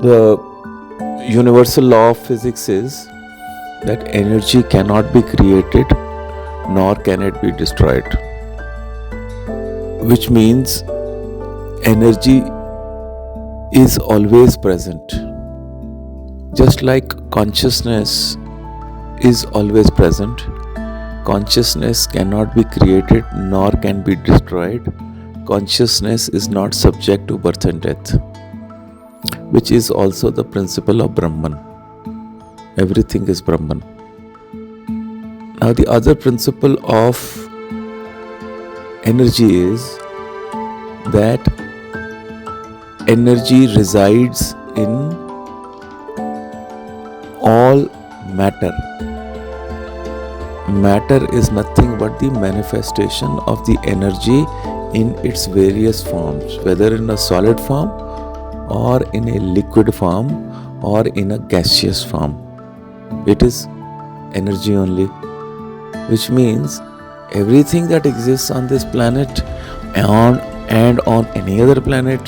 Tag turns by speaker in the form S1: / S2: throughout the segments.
S1: The universal law of physics is that energy cannot be created nor can it be destroyed, which means energy is always present. Just like consciousness is always present, consciousness cannot be created nor can be destroyed. Consciousness is not subject to birth and death, which is also the principle of Brahman. Everything is Brahman. Now, the other principle of energy is that energy resides in all matter. Matter is nothing but the manifestation of the energy in its various forms, whether in a solid form or in a liquid form or in a gaseous form. It is energy only, which means everything that exists on this planet and on any other planet,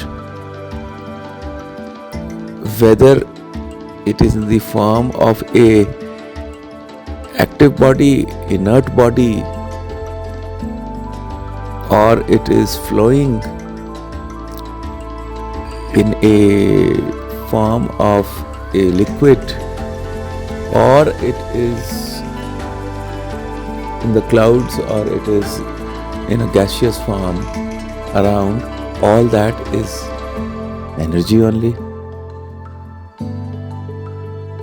S1: whether it is in the form of a active body, inert body, or it is flowing in a form of a liquid, or it is in the clouds, or it is in a gaseous form around, all that is energy only.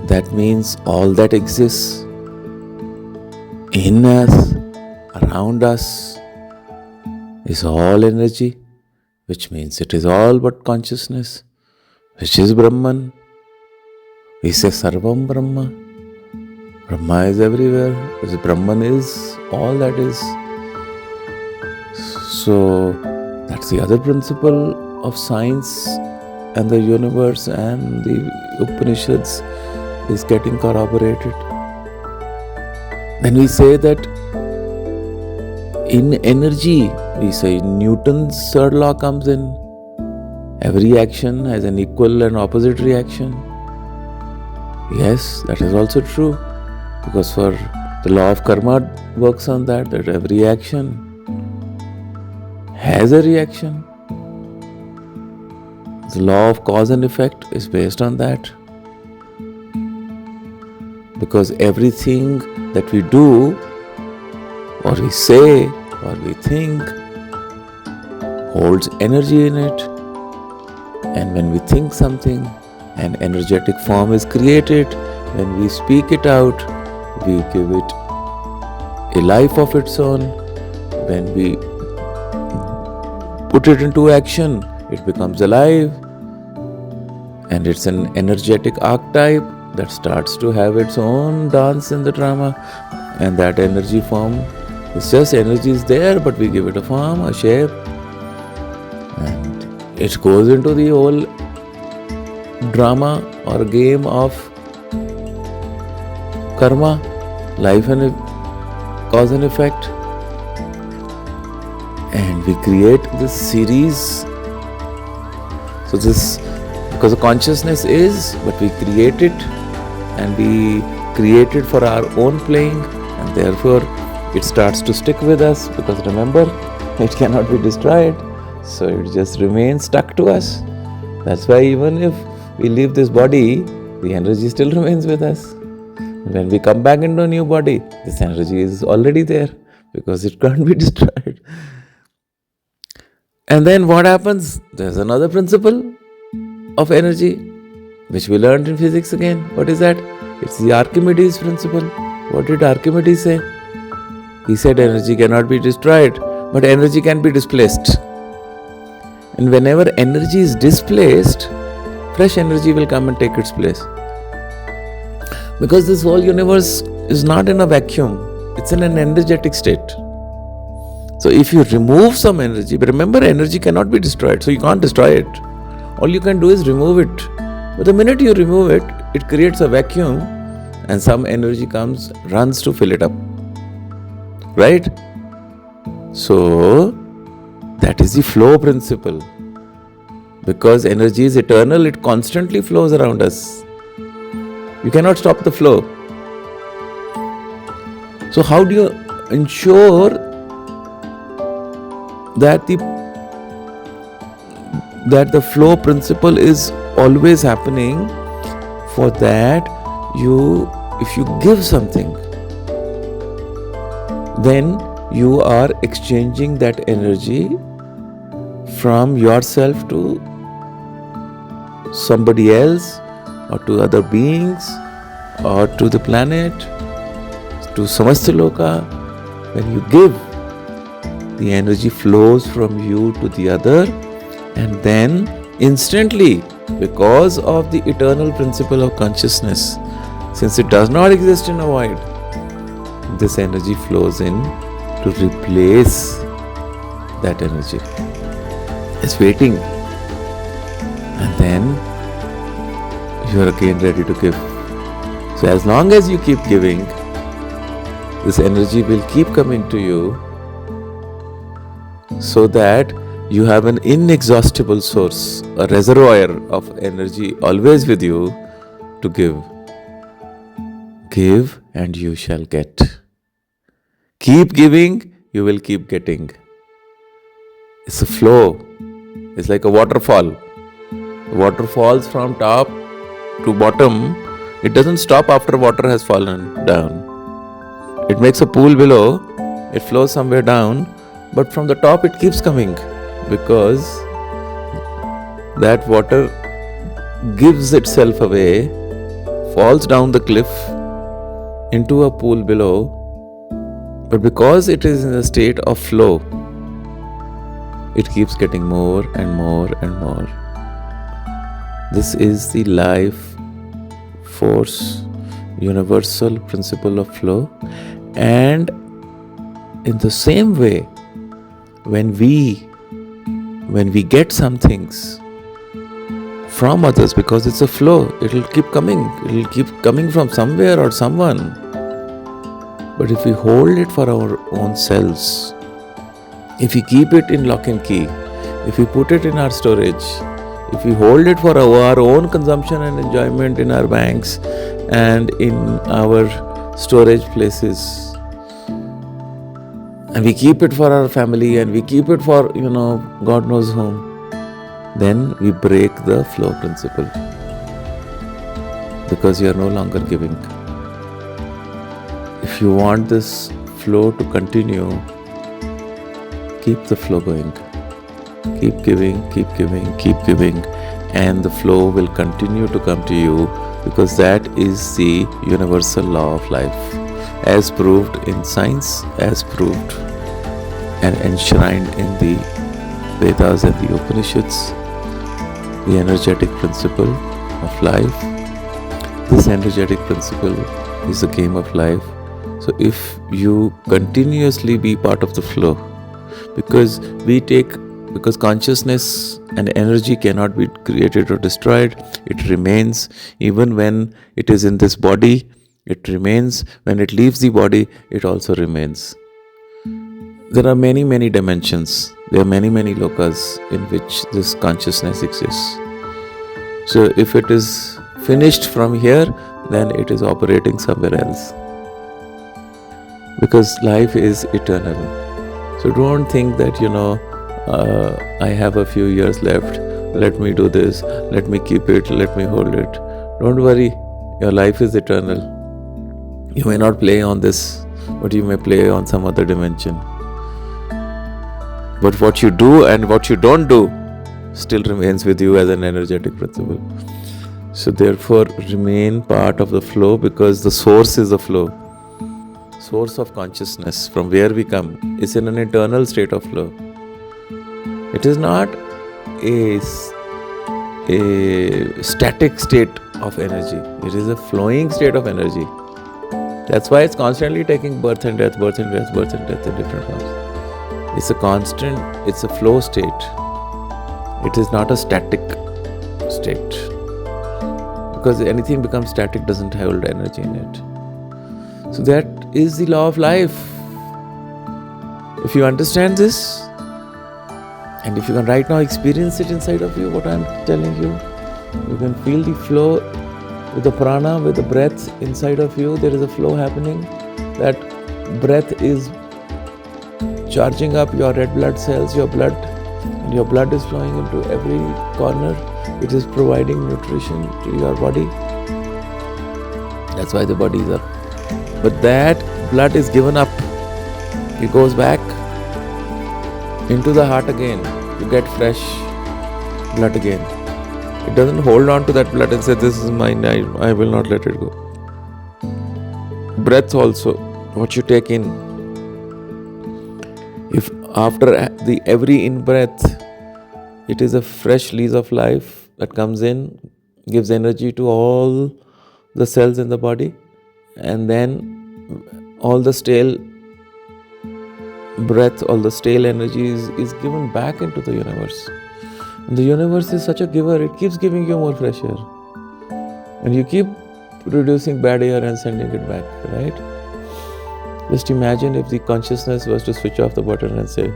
S1: That means all that exists in us, around us, is all energy, which means it is all but consciousness, which is Brahman. We say Sarvam Brahma. Brahma is everywhere, because Brahman is all that is. So that's the other principle of science and the universe and the Upanishads is getting corroborated. Then we say that in energy, we say Newton's third law comes in. Every action has an equal and opposite reaction. Yes, that is also true, because for the law of karma works on that every action has a reaction. The law of cause and effect is based on that, because everything that we do or we say or we think holds energy in it. And when we think something, an energetic form is created. When we speak it out, we give it a life of its own. When we put it into action, it becomes alive. And it's an energetic archetype that starts to have its own dance in the drama. And that energy form is just energy is there, but we give it a form, a shape. And it goes into the whole drama or game of karma, life and cause and effect. And we create this series. So this, because the consciousness is, but we create it, and we create it for our own playing, and therefore it starts to stick with us, because remember, it cannot be destroyed. So it just remains stuck to us. That's why even if we leave this body, the energy still remains with us. When we come back into a new body, this energy is already there, because it can't be destroyed. And then what happens? There's another principle of energy, which we learned in physics again. What is that? It's the Archimedes principle. What did Archimedes say? He said energy cannot be destroyed, but energy can be displaced. And whenever energy is displaced, fresh energy will come and take its place. Because this whole universe is not in a vacuum, it's in an energetic state. So if you remove some energy, but remember, energy cannot be destroyed, so you can't destroy it. All you can do is remove it. But the minute you remove it, it creates a vacuum, and some energy comes, runs to fill it up. Right? So that is the flow principle. Because energy is eternal, it constantly flows around us. You cannot stop the flow. So how do you ensure that the flow principle is always happening? For that, if you give something, then you are exchanging that energy from yourself to somebody else, or to other beings, or to the planet, to Samastaloka. When you give, the energy flows from you to the other, and then instantly, because of the eternal principle of consciousness, since it does not exist in a void, this energy flows in to replace that energy. It's waiting, and then you are again ready to give. So as long as you keep giving, this energy will keep coming to you, so that you have an inexhaustible source, a reservoir of energy always with you to give. Give and you shall get. Keep giving, you will keep getting. It's a flow. It's like a waterfall. Water falls from top to bottom. It doesn't stop after water has fallen down. It makes a pool below. It flows somewhere down. But from the top it keeps coming, because that water gives itself away, falls down the cliff into a pool below. But because it is in a state of flow, it keeps getting more and more and more. This is the life force, universal principle of flow. And in the same way, when we get some things from others, because it's a flow, it'll keep coming from somewhere or someone. But if we hold it for our own selves, if we keep it in lock and key, if we put it in our storage, if we hold it for our own consumption and enjoyment in our banks and in our storage places, and we keep it for our family, and we keep it for, God knows whom, then we break the flow principle, because you are no longer giving. If you want this flow to continue, keep the flow going. Keep giving, keep giving, keep giving, and the flow will continue to come to you, because that is the universal law of life, as proved in science, as proved and enshrined in the Vedas and the Upanishads, the energetic principle of life. This energetic principle is the game of life. So if you continuously be part of the flow, because consciousness and energy cannot be created or destroyed, it remains even when it is in this body, it remains. When it leaves the body, it also remains. There are many, many dimensions. There are many, many lokas in which this consciousness exists. So if it is finished from here, then it is operating somewhere else. Because life is eternal. So don't think that, I have a few years left, let me do this, let me keep it, let me hold it. Don't worry, your life is eternal. You may not play on this, but you may play on some other dimension. But what you do and what you don't do still remains with you as an energetic principle. So therefore, remain part of the flow, because the source is the flow. Source of consciousness, from where we come, is in an eternal state of flow. It is not a static state of energy. It is a flowing state of energy. That's why it's constantly taking birth and death, birth and death, birth and death in different forms. It's a constant, it's a flow state. It is not a static state. Because anything becomes static doesn't hold energy in it. So that is the law of life. If you understand this, And if you can right now experience it inside of you, what I'm telling you, you can feel the flow with the prana, with the breath inside of you. There is a flow happening. That breath is charging up your red blood cells, your blood, and your blood is flowing into every corner. It is providing nutrition to your body. That's why the body is up. But that blood is given up. It goes back into the heart again to get fresh blood again. It doesn't hold on to that blood and say, this is mine, I will not let it go. Breath also, what you take in. If after the every in-breath, it is a fresh lease of life that comes in, gives energy to all the cells in the body, and then all the stale breath, all the stale energy is given back into the universe. And the universe is such a giver, it keeps giving you more fresh air. And you keep producing bad air and sending it back, right? Just imagine if the consciousness was to switch off the button and say,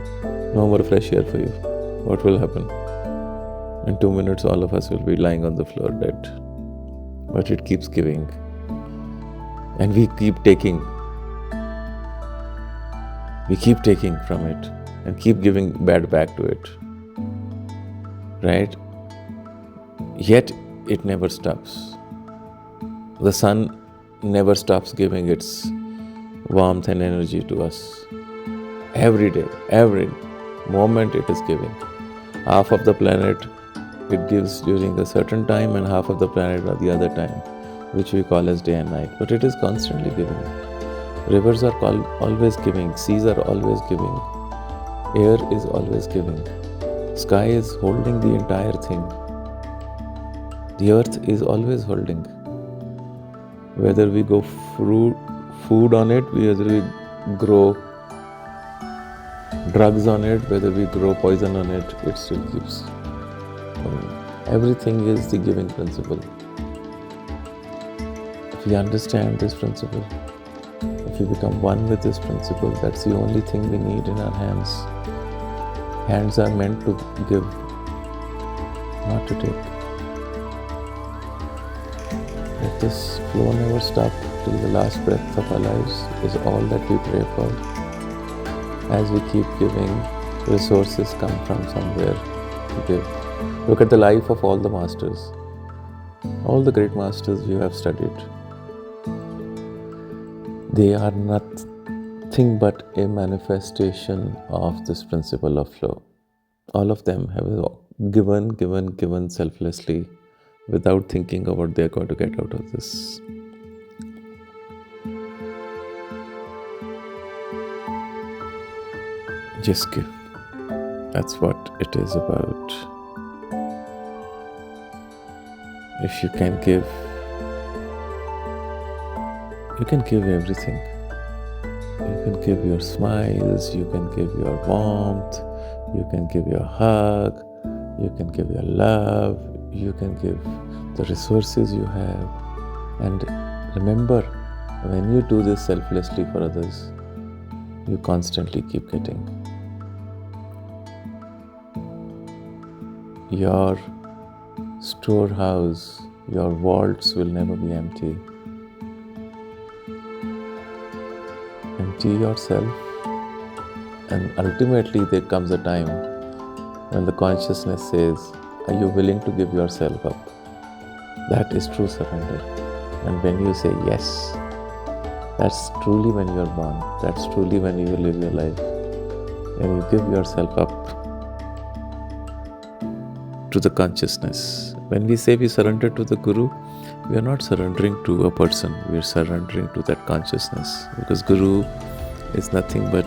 S1: no more fresh air for you. What will happen? In 2 minutes, all of us will be lying on the floor dead. But it keeps giving. And we keep taking. We keep taking from it and keep giving bad back to it. Right? Yet it never stops. The sun never stops giving its warmth and energy to us. Every day, every moment it is giving. Half of the planet it gives during a certain time and half of the planet at the other time, which we call as day and night. But it is constantly giving. Rivers are always giving. Seas are always giving. Air is always giving. Sky is holding the entire thing. The earth is always holding. Whether we go food on it, whether we grow drugs on it, whether we grow poison on it, it still keeps. Everything is the giving principle. If we understand this principle, if we become one with this principle, that's the only thing we need in our hands. Hands are meant to give, not to take. Let this flow never stop till the last breath of our lives is all that we pray for. As we keep giving, resources come from somewhere to give. Look at the life of all the masters. All the great masters you have studied. They are nothing but a manifestation of this principle of flow. All of them have given selflessly without thinking of what they are going to get out of this. Just give. That's what it is about. If you can give, you can give everything. You can give your smiles, you can give your warmth, you can give your hug, you can give your love, you can give the resources you have. And remember, when you do this selflessly for others, you constantly keep getting. Your storehouse, your vaults will never be empty. Empty yourself, and ultimately there comes a time when the consciousness says, are you willing to give yourself up? That is true surrender. And when you say yes, that's truly when you're born. That's truly when you live your life. When you give yourself up to the consciousness. When we say we surrender to the Guru, we are not surrendering to a person, we are surrendering to that consciousness. Because Guru is nothing but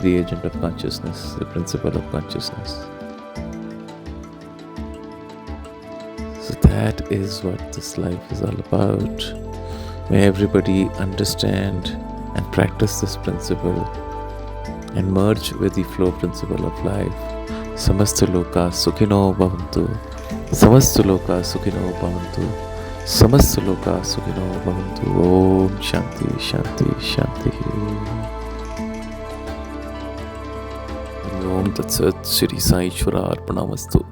S1: the agent of consciousness, the principle of consciousness. So that is what this life is all about. May everybody understand and practice this principle and merge with the flow principle of life. Samasta loka sukhino bhavantu. Samasta loka sukhino bhavantu. Samasta loka sukhino bhavantu. Om Shanti Shanti Shanti. Om Tat Sat. Shri Sai Ishvara Arpanamastu.